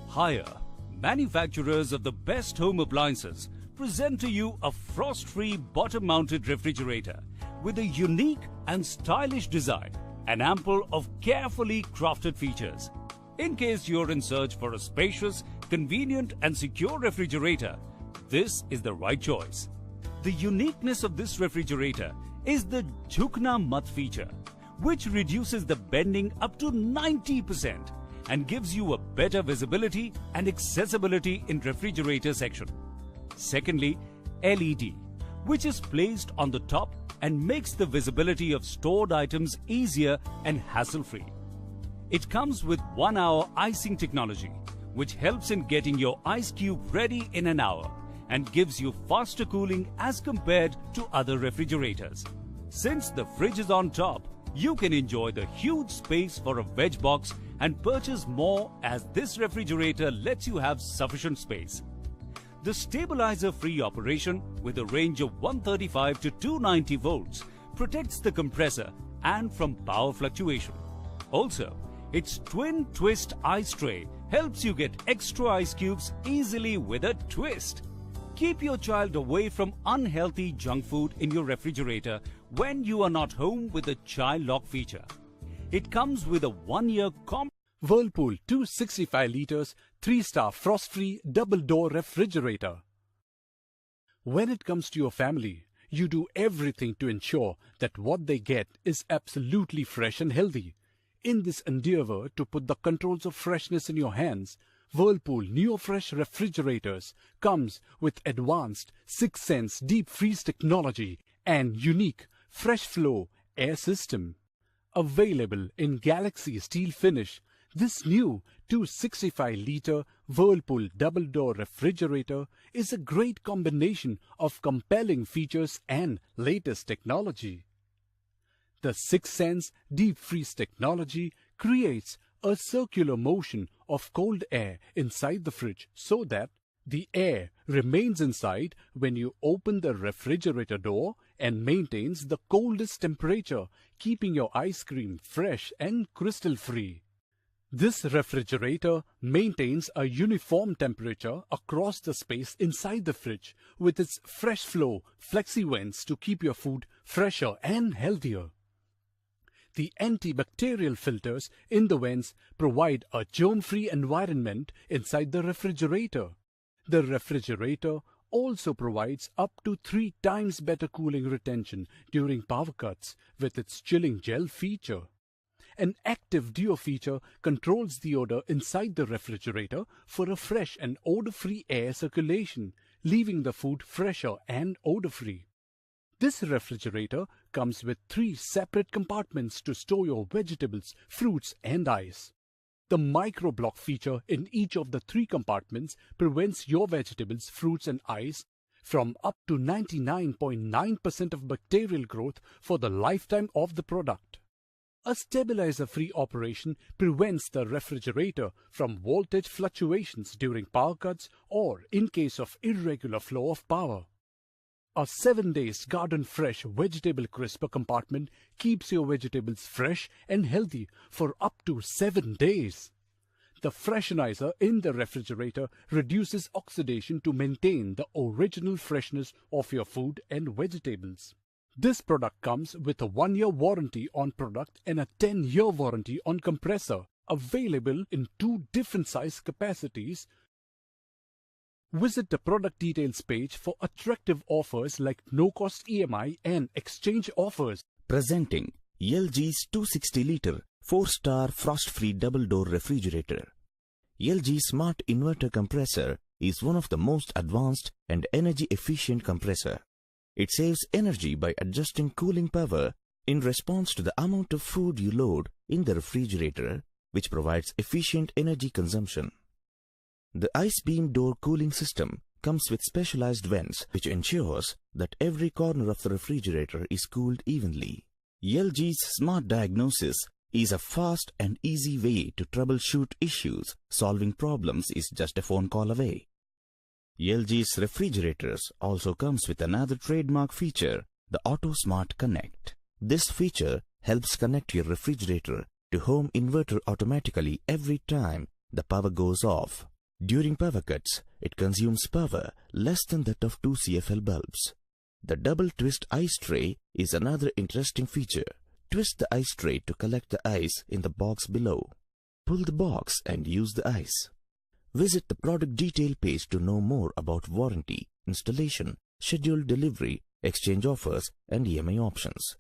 Haier, manufacturers of the best home appliances, present to you a frost-free bottom-mounted refrigerator with a unique and stylish design and ample of carefully crafted features. In case you're in search for a spacious, convenient and secure refrigerator, this is the right choice. The uniqueness of this refrigerator is the Jhukna Mat feature, which reduces the bending up to 90% and gives you a better visibility and accessibility in refrigerator section. Secondly, LED, which is placed on the top and makes the visibility of stored items easier and hassle-free. It comes with 1-hour icing technology, which helps in getting your ice cube ready in an hour and gives you faster cooling as compared to other refrigerators. Since the fridge is on top, you can enjoy the huge space for a veg box and purchase more, as this refrigerator lets you have sufficient space. The stabilizer-free operation with a range of 135 to 290 volts protects the compressor and from power fluctuation. Also, its twin twist ice tray helps you get extra ice cubes easily with a twist. Keep your child away from unhealthy junk food in your refrigerator when you are not home with the child lock feature. It comes with a 1-year Whirlpool 265 liters 3-star frost-free double-door refrigerator. When it comes to your family, you do everything to ensure that what they get is absolutely fresh and healthy. In this endeavor to put the controls of freshness in your hands, Whirlpool NeoFresh refrigerators comes with advanced 6-sense deep freeze technology and unique fresh flow air system. Available in Galaxy steel finish, this new 265-liter Whirlpool double-door refrigerator is a great combination of compelling features and latest technology. The 6-sense deep freeze technology creates a circular motion of cold air inside the fridge so that the air remains inside when you open the refrigerator door and maintains the coldest temperature, keeping your ice cream fresh and crystal-free. This refrigerator maintains a uniform temperature across the space inside the fridge with its fresh flow flexi vents to keep your food fresher and healthier. The antibacterial filters in the vents provide a germ-free environment inside the refrigerator. The refrigerator also provides up to 3 times better cooling retention during power cuts with its chilling gel feature. An active deo feature controls the odor inside the refrigerator for a fresh and odor-free air circulation, leaving the food fresher and odor-free. This refrigerator comes with 3 separate compartments to store your vegetables, fruits and ice. The micro-block feature in each of the 3 compartments prevents your vegetables, fruits and ice from up to 99.9% of bacterial growth for the lifetime of the product. A stabilizer-free operation prevents the refrigerator from voltage fluctuations during power cuts or in case of irregular flow of power. A 7 days garden fresh vegetable crisper compartment keeps your vegetables fresh and healthy for up to 7 days. The freshenizer in the refrigerator reduces oxidation to maintain the original freshness of your food and vegetables. This product comes with a 1-year warranty on product and a 10-year warranty on compressor, available in 2 different size capacities. Visit the product details page for attractive offers like no-cost EMI and exchange offers. Presenting LG's 260-liter 4-star frost-free double-door refrigerator. LG Smart Inverter Compressor is one of the most advanced and energy-efficient compressor. It saves energy by adjusting cooling power in response to the amount of food you load in the refrigerator, which provides efficient energy consumption. The ice beam door cooling system comes with specialized vents which ensures that every corner of the refrigerator is cooled evenly. LG's Smart Diagnosis is a fast and easy way to troubleshoot issues. Solving problems is just a phone call away. LG's refrigerators also comes with another trademark feature, the Auto Smart Connect. This feature helps connect your refrigerator to home inverter automatically every time the power goes off. During power cuts, it consumes power less than that of 2 CFL bulbs. The double twist ice tray is another interesting feature. Twist the ice tray to collect the ice in the box below. Pull the box and use the ice. Visit the product detail page to know more about warranty, installation, scheduled delivery, exchange offers and EMI options.